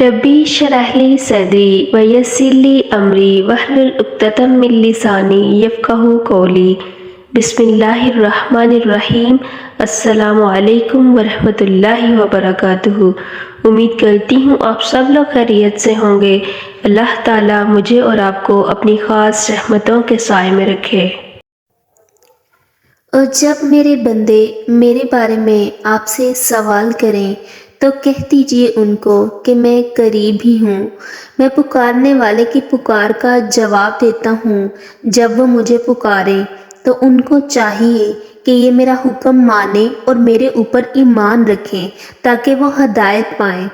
ربی اشرح لی صدری ویسر لی امری واحلل عقدۃ من لسانی یفقہوا قولی۔ بسم اللہ الرحمن الرحیم۔ السلام علیکم ورحمۃ اللہ وبرکاتہ۔ امید کرتی ہوں آپ سب لوگ خیریت سے ہوں گے۔ اللہ تعالیٰ مجھے اور آپ کو اپنی خاص رحمتوں کے سائے میں رکھے۔ اور جب میرے بندے میرے بارے میں آپ سے سوال کریں تو کہہ دیجیے ان کو کہ میں قریب ہی ہوں، میں پکارنے والے کی پکار کا جواب دیتا ہوں جب وہ مجھے پکاریں۔ تو ان کو چاہیے کہ یہ میرا حکم مانیں اور میرے اوپر ایمان رکھیں تاکہ وہ ہدایت پائیں۔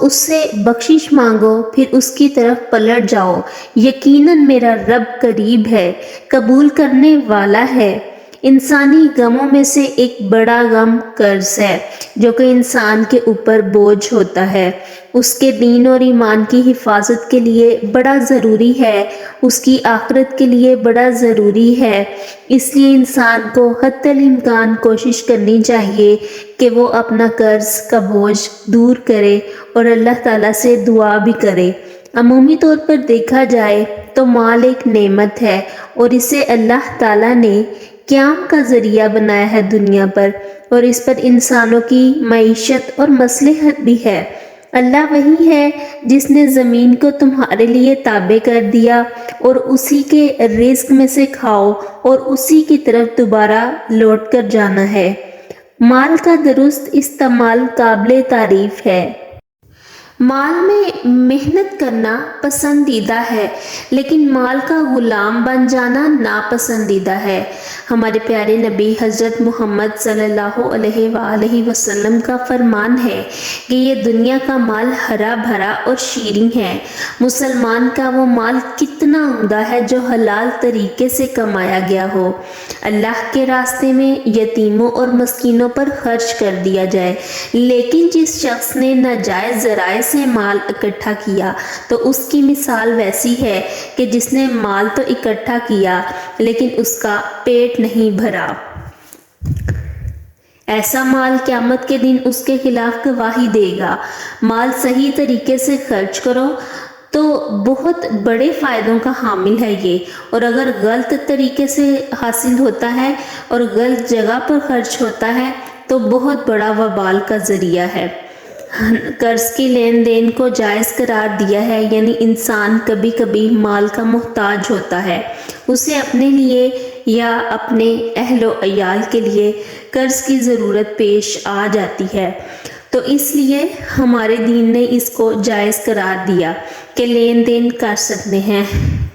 اس سے بخشش مانگو، پھر اس کی طرف پلٹ جاؤ۔ یقیناً میرا رب قریب ہے، قبول کرنے والا ہے۔ انسانی غموں میں سے ایک بڑا غم قرض ہے جو کہ انسان کے اوپر بوجھ ہوتا ہے۔ اس کے دین اور ایمان کی حفاظت کے لیے بڑا ضروری ہے، اس کی آخرت کے لیے بڑا ضروری ہے۔ اس لیے انسان کو حتی الامکان کوشش کرنی چاہیے کہ وہ اپنا قرض کا بوجھ دور کرے اور اللہ تعالیٰ سے دعا بھی کرے۔ عمومی طور پر دیکھا جائے تو مال ایک نعمت ہے اور اسے اللہ تعالیٰ نے قیام کا ذریعہ بنایا ہے دنیا پر، اور اس پر انسانوں کی معیشت اور مصلحت بھی ہے۔ اللہ وہی ہے جس نے زمین کو تمہارے لیے تابع کر دیا اور اسی کے رزق میں سے کھاؤ اور اسی کی طرف دوبارہ لوٹ کر جانا ہے۔ مال کا درست استعمال قابل تعریف ہے۔ مال میں محنت کرنا پسندیدہ ہے، لیکن مال کا غلام بن جانا ناپسندیدہ ہے۔ ہمارے پیارے نبی حضرت محمد صلی اللہ علیہ وآلہ وسلم کا فرمان ہے کہ یہ دنیا کا مال ہرا بھرا اور شیریں ہے۔ مسلمان کا وہ مال کتنا عمدہ ہے جو حلال طریقے سے کمایا گیا ہو۔ اللہ کے راستے میں یتیموں اور مسکینوں پر خرچ کر دیا جائے، لیکن جس شخص نے ناجائز ذرائع سے مال اکٹھا کیا تو اس کی مثال ویسی ہے کہ جس نے مال تو اکٹھا کیا لیکن اس کا پیٹ نہیں بھرا۔ ایسا مال قیامت کے دن اس کے خلاف گواہی دے گا۔ مال صحیح طریقے سے خرچ کرو تو بہت بڑے فائدوں کا حامل ہے یہ، اور اگر غلط طریقے سے حاصل ہوتا ہے اور غلط جگہ پر خرچ ہوتا ہے تو بہت بڑا وبال کا ذریعہ ہے۔ قرض کی لین دین کو جائز قرار دیا ہے، یعنی انسان کبھی کبھی مال کا محتاج ہوتا ہے، اسے اپنے لیے یا اپنے اہل و عیال کے لیے قرض کی ضرورت پیش آ جاتی ہے، تو اس لیے ہمارے دین نے اس کو جائز قرار دیا کہ لین دین کر سکتے ہیں،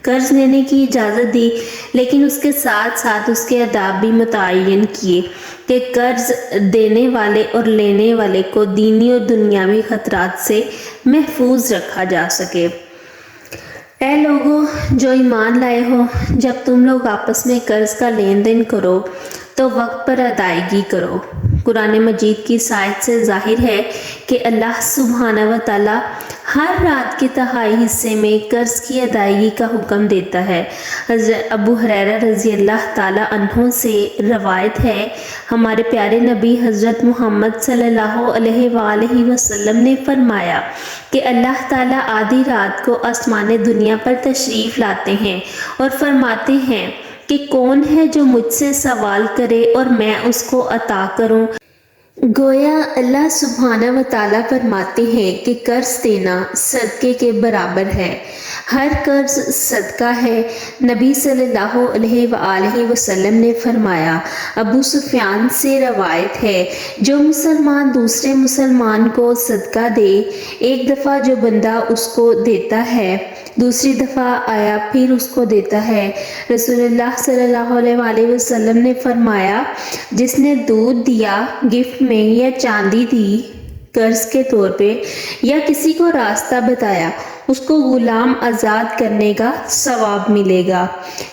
قرض لینے کی اجازت دی، لیکن اس کے ساتھ ساتھ اس کے آداب بھی متعین کیے کہ قرض دینے والے اور لینے والے کو دینی اور دنیاوی خطرات سے محفوظ رکھا جا سکے۔ اے لوگو جو ایمان لائے ہو، جب تم لوگ آپس میں قرض کا لین دین کرو تو وقت پر ادائیگی کرو۔ قرآن مجید کی اس آیت سے ظاہر ہے کہ اللہ سبحانہ و تعالیٰ ہر رات کے تہائی حصے میں قرض کی ادائیگی کا حکم دیتا ہے۔ حضرت ابو ہریرہ رضی اللہ تعالیٰ عنہ سے روایت ہے، ہمارے پیارے نبی حضرت محمد صلی اللہ علیہ وآلہ وسلم نے فرمایا کہ اللہ تعالیٰ آدھی رات کو آسمان دنیا پر تشریف لاتے ہیں اور فرماتے ہیں کہ کون ہے جو مجھ سے سوال کرے اور میں اس کو عطا کروں۔ گویا اللہ سبحانہ و تعالیٰ فرماتے ہیں کہ قرض دینا صدقے کے برابر ہے، ہر قرض صدقہ ہے۔ نبی صلی اللہ علیہ وآلہ وسلم نے فرمایا، ابو سفیان سے روایت ہے، جو مسلمان دوسرے مسلمان کو صدقہ دے، ایک دفعہ جو بندہ اس کو دیتا ہے دوسری دفعہ آیا پھر اس کو دیتا ہے۔ رسول اللہ صلی اللہ علیہ وآلہ وسلم نے فرمایا، جس نے دودھ دیا گفٹ میں یا چاندی دی قرض کے طور پہ یا کسی کو راستہ بتایا، اس کو غلام آزاد کرنے کا ثواب ملے گا۔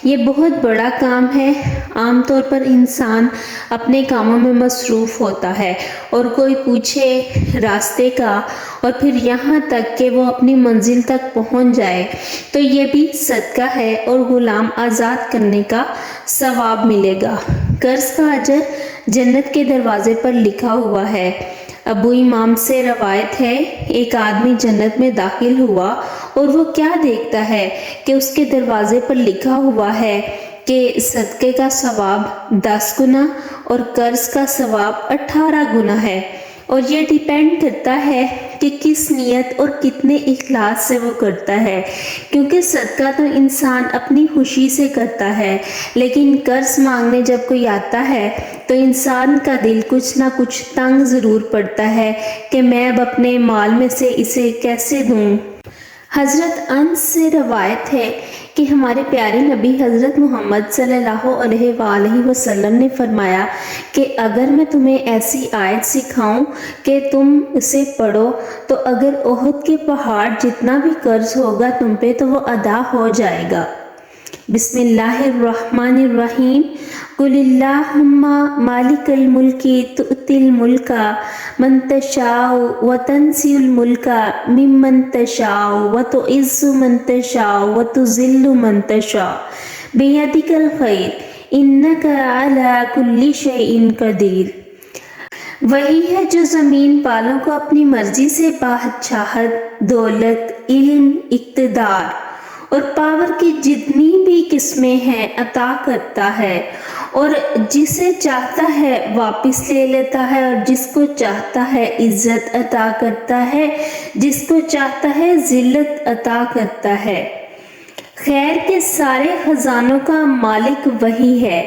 یہ بہت بڑا کام ہے۔ عام طور پر انسان اپنے کاموں میں مصروف ہوتا ہے اور کوئی پوچھے راستے کا اور پھر یہاں تک کہ وہ اپنی منزل تک پہنچ جائے تو یہ بھی صدقہ ہے اور غلام آزاد کرنے کا ثواب ملے گا۔ قرض کا اجر جنت کے دروازے پر لکھا ہوا ہے۔ ابو امام سے روایت ہے، ایک آدمی جنت میں داخل ہوا اور وہ کیا دیکھتا ہے کہ اس کے دروازے پر لکھا ہوا ہے کہ صدقے کا ثواب 10 گنا اور قرض کا ثواب 18 گنا ہے، اور یہ ڈیپینڈ کرتا ہے کہ کس نیت اور کتنے اخلاص سے وہ کرتا ہے، کیونکہ صدقہ تو انسان اپنی خوشی سے کرتا ہے، لیکن قرض مانگنے جب کوئی آتا ہے تو انسان کا دل کچھ نہ کچھ تنگ ضرور پڑتا ہے کہ میں اب اپنے مال میں سے اسے کیسے دوں۔ حضرت انس سے روایت ہے کہ ہمارے پیارے نبی حضرت محمد صلی اللہ علیہ وآلہ وسلم نے فرمایا کہ اگر میں تمہیں ایسی آیت سکھاؤں کہ تم اسے پڑھو تو اگر احد کے پہاڑ جتنا بھی قرض ہوگا تم پہ تو وہ ادا ہو جائے گا۔ بسم اللہ الرحمن الرحیم۔ قل اللہم مالک الملک تؤتی الملک من تشاء وتنزع الملک ممن تشاء وتعز من تشاء وتذل من تشاء بیدک الخیر انک علی کل شیء قدیر۔ وہی ہے جو زمین والوں کو اپنی مرضی سے بادشاہت، دولت، علم، اقتدار اور پاور کی جتنی بھی قسمیں ہیں عطا کرتا ہے، اور جسے چاہتا ہے واپس لے لیتا ہے، اور جس کو چاہتا ہے عزت عطا کرتا ہے، جس کو چاہتا ہے ذلت عطا کرتا ہے۔ خیر کے سارے خزانوں کا مالک وہی ہے،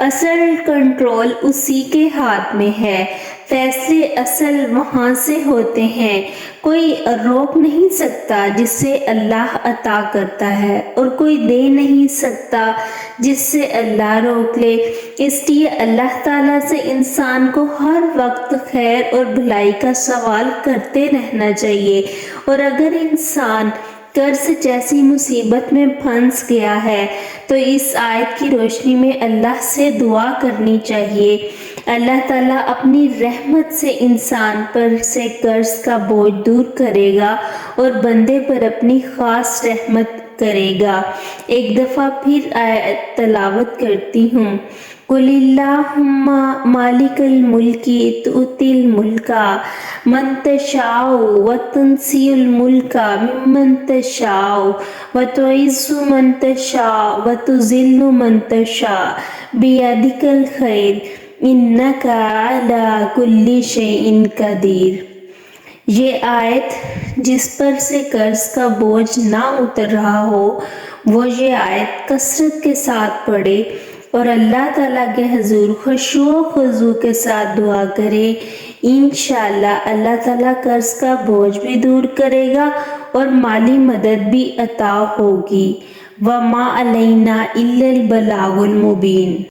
اصل کنٹرول اسی کے ہاتھ میں ہے، فیصلے اصل وہاں سے ہوتے ہیں، کوئی روک نہیں سکتا جسے اللہ عطا کرتا ہے، اور کوئی دے نہیں سکتا جس سے اللہ روک لے۔ اس لیے اللہ تعالیٰ سے انسان کو ہر وقت خیر اور بھلائی کا سوال کرتے رہنا چاہیے، اور اگر انسان قرض جیسی مصیبت میں پھنس گیا ہے تو اس آیت کی روشنی میں اللہ سے دعا کرنی چاہیے۔ اللہ تعالیٰ اپنی رحمت سے انسان پر سے قرض کا بوجھ دور کرے گا اور بندے پر اپنی خاص رحمت کرے گا۔ ایک دفعہ پھر آیت تلاوت کرتی ہوں۔ قل اللہم مالک الملک تؤتی الملک من تشاء وتنزع الملک ممن تشاء وتعز من تشاء وتذل من تشاء بیدک الخیر انک علی کل شیء قدیر۔ یہ آیت جس پر سے قرض کا بوجھ نہ اتر رہا ہو وہ یہ آیت کثرت کے ساتھ پڑھے اور اللہ تعالیٰ کے حضور خشوع و خضوع کے ساتھ دعا کرے۔ انشاءاللہ اللہ تعالیٰ قرض کا بوجھ بھی دور کرے گا اور مالی مدد بھی عطا ہوگی۔ وما علینا الا البلاغ المبین۔